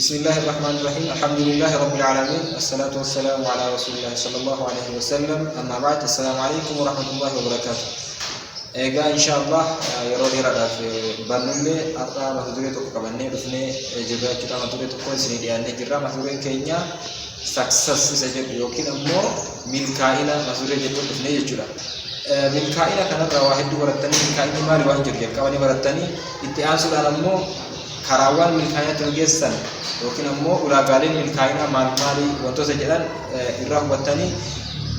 بسم الله الرحمن الرحيم الحمد لله رب العالمين الصلاة والسلام على رسول الله صلى الله عليه وسلم أما بعد السلام عليكم ورحمة الله وبركاته. إن شاء الله يروني رأى في برنامج أربعة مهدورة تقبلني بفني جبهة kita مهدورة تقول سني أن جرا مهدورة كينيا success saja يمكن أمو ملكائنا مهدورة جبهة بفني جرا ملكائنا كنا واحد دو برتني ملكائنا ما لواحد جريا كواني برتني إتيانسو دارمو karawan milkanya tergesan, yookiin ammoo ulaagaaleen milkaa'ina maal wantoota jedhan irraa hubattanii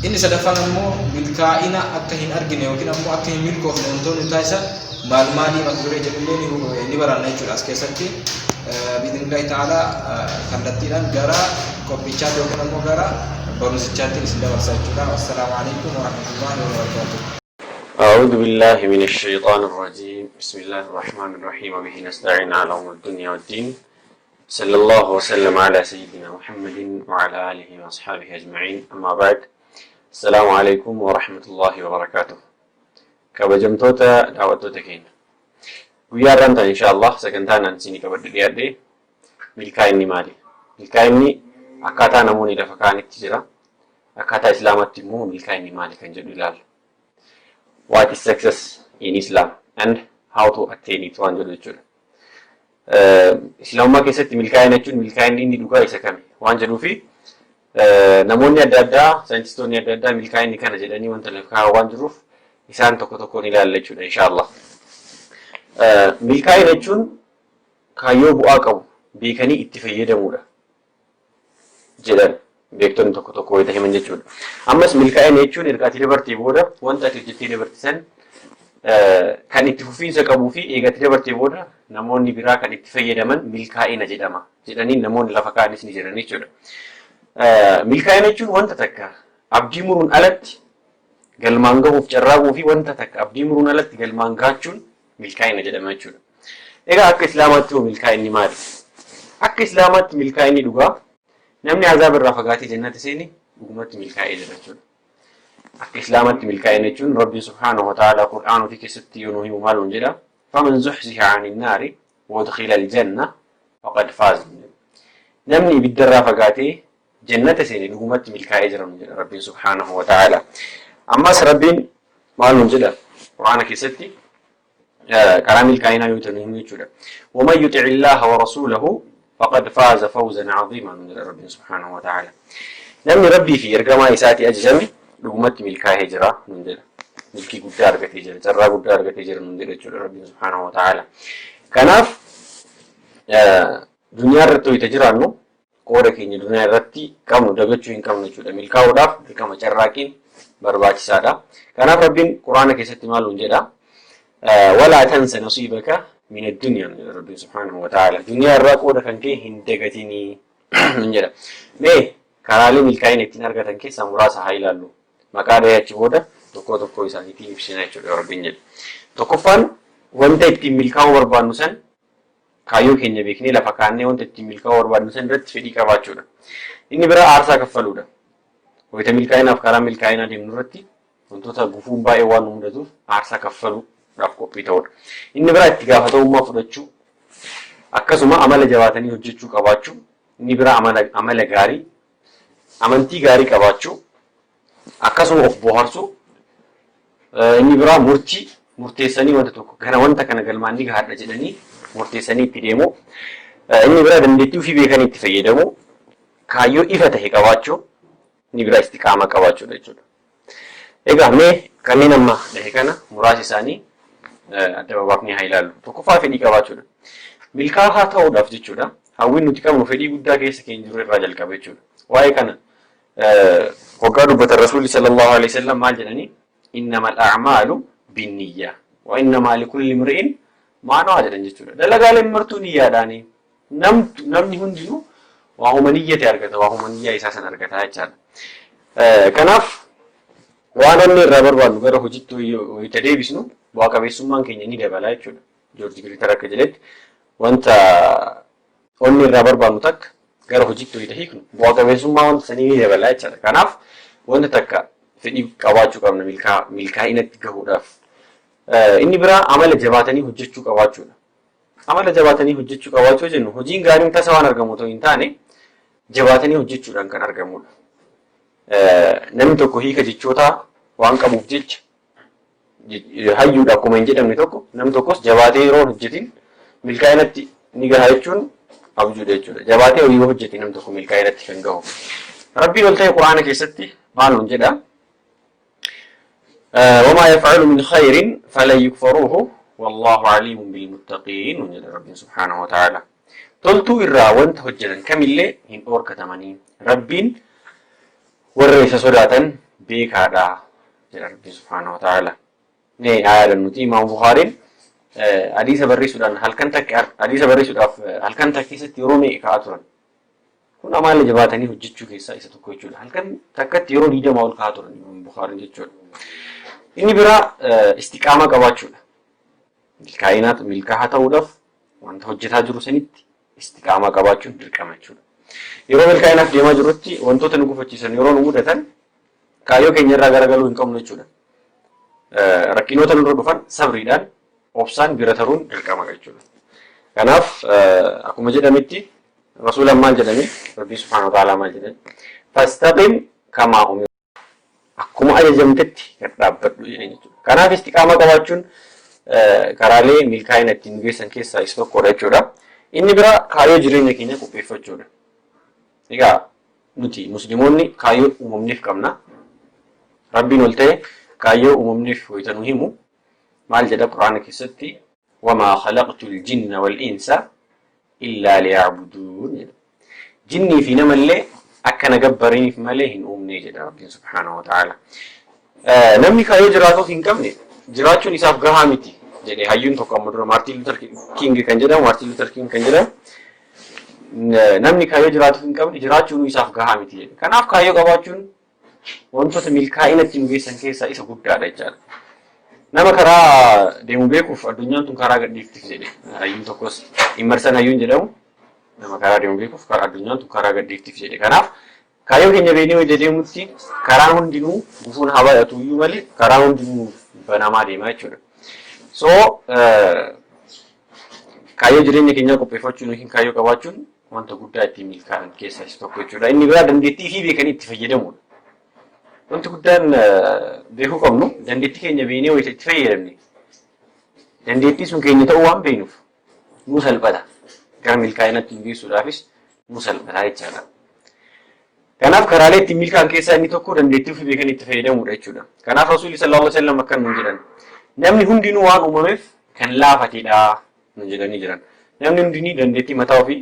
inni sadaffaan ammoo milkaa'ina akka hin argine yookiin ammoo akka hin milkoofne wantoonni taasisan maal mata duree jedhullee ni baranna jechuudha as keessatti biidhinillahi ta'aalaa kallattiidhaan gara qophichaatti yookiin ammoo gara barumsichaatti isin dabarsaa jechuudha. Assalaamu alaikum wa rahmatullahi wa barakatuh. أعوذ بالله من الشيطان الرجيم بسم الله الرحمن الرحيم وبه نستعين على أمور الدنيا والدين صلى الله وسلم على سيدنا محمد وعلى آله وأصحابه أجمعين أما بعد السلام عليكم ورحمة الله وبركاته كبجمتوتا دعوتوتا كين ويارنتا إن شاء الله سكنتانا نسيني كبدليات دي ملكايني مالي ملكايني أكاتا نموني لفكاني تجرى أكاتا إسلامات مو ملكايني مالي كان جدو لال What is success in Islam and how to attain it waan jedhu jechuudha. Islaamummaa keessatti milkaa'ina jechuun milkaa'inni inni dhugaa isa kami waan jedhuufi namoonni adda addaa saayintistoonni adda addaa milkaa'inni kana jedhanii wanta lakkaa'aa waan jiruuf isaan tokko tokkoon ilaalla jechuudha inshaallah. Milkaa'ina jechuun kaayyoo bu'aa qabu beekanii itti fayyadamuudha jedhan beektonni tokko tokko wayita himan jechuudha. Ammas milkaa'ina jechuun ergaatii dabartee booda wanta ati hojjettee dabartisan kan itti fufiinsa qabuu fi eegatii dabartee booda namoonni biraa kan itti fayyadaman milkaa'ina jedhama jedhanii namoonni lafa kaa'anis ni jiran jechuudha. Milkaa'ina jechuun wanta takka abdii muruun alatti galmaan gahuuf carraaquu fi wanta takka abdii muruun alatti galmaan gaachuun milkaa'ina jedhama jechuudha. Egaa akka islaamaatti milkaa'inni maali? Akka islaamaatti milkaa'inni dhugaa namni azaab irraa fagaatee jannata seeni dhugumatti milkaa'ee jira jechuudha. Akka islaamatti milkaa'ina jechuun rabbi subhaanahu wa ta'ala qur'aana ofii keessatti yoo nuyi maaluun jedha faman zuhziha 'anil naari wa udkhila al-janna faqad faaz. Namni ibiddarraa fagaatee jannata seeni dhugumatti milkaa'ee jira jedha rabbi subhaanahu wa ta'ala. Ammas rabbiin maaluun jedha qur'aana keessatti karaa milkaa'inaa yoo ta'u jechuudha. Wa man yuti'i Allaha wa rasuulahu فقد فاز فوزا عظيما من رب سبحانه وتعالى. نمني ربي في إرقما إساتي أجزمي لقمت ملكا هجرة من دل ملكي قدار قتيجر جرى قدار قتيجر من دل رب سبحانه وتعالى. كناف دنيا رتو يتجرى أنه قولك إن دنيا رتي كم ندقتشو إن كم نجود ملكا وداف كما جراكين برباك سادا. كناف ربين قرآنك يستمال جدا ولا تنسى نصيبك من الدنيا من رب سبحانه وتعالى. دنيا الرقودة كان كي هندقتني من جدا. ليه؟ كرالي ملكاين اتنار قتن كي سامراسا هايلالو. مقادة يجبودا تقو تقو إساني تي إفشنا يجب ربين جدا. تقفان وانتا اتي ملكاو وربان نسان كايو كين جبكني لفكاني وانتا اتي ملكاو وربان نسان رت فيدي كباچودا. إني برا عرصا كفلودا. ويتا ملكاين أفكارا ملكاين دي منورتي وانتو تا غفون باي وان مددو عرصا كفلو raaf qophii ta'udha. Inni biraa itti gaafatamummaa fudhachuu akkasuma amala jabaatanii hojjechuu qabaachuu inni biraa amala gaarii amantii gaarii qabaachuu akkasuma of bohaarsuu inni biraa murteessanii wanta kana galmaan ni gahaadha jedhanii murteessanii itti deemuu inni biraa dandeettii ofii beekanii itti fayyadamuu kaayyoo ifa ta'e qabaachuu inni biraa istiqaama qabaachuudha jechuudha. Egaa mee kanneen amma dhahe kana muraasa isaanii adda babaafnee haa ilaallu. Tokkoffaa fedhii qabaachuudha. Milkaa'aa ta'uudhaaf jechuudha. Hawwiin nuti qabnu fedhii guddaa keessa keenya jiru irraa jalqaba jechuudha. Waa'ee kana waggaa dubbatan Rasuulli sallallahu alaihi wasallam maal jedhanii innamal a'maalu binniyyaa wa innamaa likulli imri'in maa nawaa jedhan jechuudha. Dalagaaleen martuu niyyaadhaani. Namni hundinuu waahuma niyyate argata, waahuma niyyaa isaa san argata jechaadha. Kanaaf waan onni irraa barbaannu gara hojiitti itti deebisnu bu'aa qabeessummaan keenya ni dabala jechuudha. Joorji Giriitar akka jedhetti wanta onni irraa barbaannu takka gara hojiitti itti hiiknu bu'aa qabeessummaa wanta sanii ni dabala jechuudha. Kanaaf wanta takka fedhii qabaachuu qabna milkaa'inatti gahuudhaaf. Inni biraa amala jabaatanii hojjechuu qabaachuudha. Amala jabaatanii hojjechuu qabaachuu jennu hojiin gaariin tasa waan argamu ta'uu hin taane jabaatanii hojjechuudhaan kan argamudha. Namni tokko hiika jechootaa waan qabuuf jecha hayyuudha akkuma hin jedhamne tokko namni tokkos jabaatee yeroo hojjetin milkaa'inatti ni gaha jechuun abjuudha jechuudha. Jabaatee yoo hojjete namni tokko milkaa'inatti kan gahu. Rabbiin ol ta'e Quraana keessatti maal nuun jedha? وما يفعل من خير فلا يكفروه والله عليم بالمتقين ونجد رب سبحانه وتعالى تلتو إرى وانت هجدا كملة هن أورك تمانين ربين ورئيس صلاة بيك هذا جل رب سبحانه وتعالى ني آية النتي إمام بخاري حديث بري سودان هل كان تكيست يروني إكاترا كنا ما لجباتني هجتشو كيسا إسا تكويتشو هل كان تكت يروني جمع الكاترا إمام بخاري جتشو inni biraa istiqaamaa qabaachuudha. Milkaa'aa ta'uudhaaf wanta hojjetaa jiru sanitti istiqaamaa qabaachuun dirqama jechuudha. Yeroo milkaa'inaaf deemaa jirrutti wantoota nu gufachiisan yeroo nu mudatan kaayyoo keenya irraa garagaluu hin qabnu jechuudha. Rakkinoota nurra dhufan sabriidhaan obsaan bira taruun dirqama jechuudha. Kanaaf akkuma jedhametti rasuulaan maal jedhame? Rabbii subhaanahu wa ta'aalaa maal jedhame? Fastaqim kamaa umira. Akkuma ajajamtetti dhaabbadhu jedhanii jechuudha. Kanaaf istiqaamaa qabaachuun karaalee milkaa'ina ittiin geessan keessaa isa tokkodha jechuudha. Inni biraa kaayyoo jireenya keenya qopheeffachuudha. Egaa nuti musliimoonni kaayyoo uumamneef qabna. Rabbiin ol ta'e kaayyoo uumamneef wayita nu himu maal jedha Quraana keessatti wamaa khalaqtul jinna wal insa illaa liya'buduun jedha. Jinnii fi namallee akka nagabbariif malee hin uumne jedha Rabbiin subhaanahu wa ta'ala. Namni kaayyoo jiraatuuf hin qabne jiraachuun isaaf gahaa miti jedhee hayyuun tokko amma dura Maartin Luuter King kan jedhamu namni kaayyoo jiraatuuf hin qabne jiraachuun isaaf gahaa miti jedhe. Kanaaf kaayyoo qabaachuun wantoota milkaa'inatti nu geessan keessaa isa guddaadha jechaadha. Nama karaa deemu beekuuf addunyaan tun karaa gadhiiftiif jedhe hayyuun tokkos Immersan hayyuun jedhamu nama karaa deemu beekuuf addunyaan tun karaa gadhiiftiif jedhe. Kanaaf kaayyoo keenya beeknee wayita deemutti karaan hundinuu gufuun haa baay'atu iyyuu malee karaan hundinuu banamaa deema jechuudha. So kaayyoo jireenya keenyaa qopheeffachuun yookiin kaayyoo qabaachuun wanta guddaa ittiin milkaa'an keessaa isa tokko jechuudha. Inni biraa dandeettii fi beekanii itti fayyadamuudha. Wanti guddaan beekuu qabnu dandeettii keenya beeknee wayita itti fayyadamne dandeettii sun keenya ta'uu waan beeknuuf nu salphata. Gara milkaa'inatti nu geessuudhaafis nu salphata jechaadha. Kanaaf karaalee ittiin milkaa'an keessaa inni tokko dandeettii fi beekanii itti fayyadamuudha jechuudha. Kanaaf Rasuulli sallallahu alaihi wasallam akka nuun jedhan namni hundinuu waan uumameef kan laafatedha nuun jedhanii jiran. Namni hundinuu dandeettii mataa ofii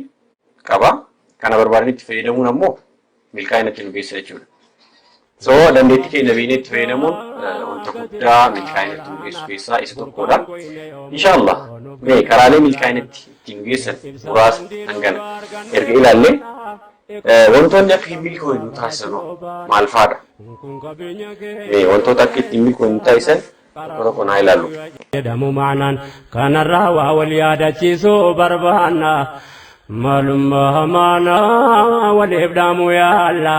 qaba. Kana barbaadan itti fayyadamuun ammoo milkaa'inatti nu geessa jechuudha. So dandeettii keenya beeknee itti fayyadamuun wanta guddaa milkaa'inatti nu geessu keessaa isa tokkodha. Inshallah karaalee milkaa'inatti ittiin nu geessan muraasa hangana erga ilaallee wantoonni akka hin milkoofne taasisan maal fa'aadha? Wantoota akka ittiin milkoofne taasisan tokko naa ilaallu. Jedhamu maanaan kanarraa waa wal yaadachiisuu barbaanna. Maalummaa maanaa waliif dhaamu yaalla.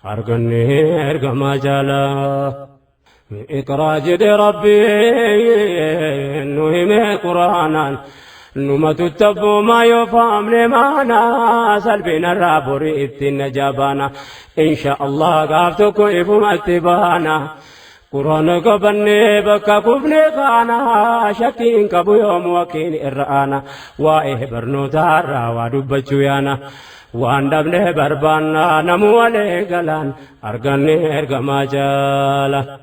Arganne ergamaa jaalaa. Iqraa jedhe Rabbiin nu hime Quraanaan. Numatu tabbuma yoo faamne maana salphina irraa borii ittiin najabaana insha Allah gaaf tokko ifumatti baana Quraana qabannee bakka kufne kaana shakkiin qabu yoomu wakiin irra aana waa'ee barnootaa irraa waa dubbachuu yaana waan dhabne barbaanna namu walee galaan arganne ergamaa jaala.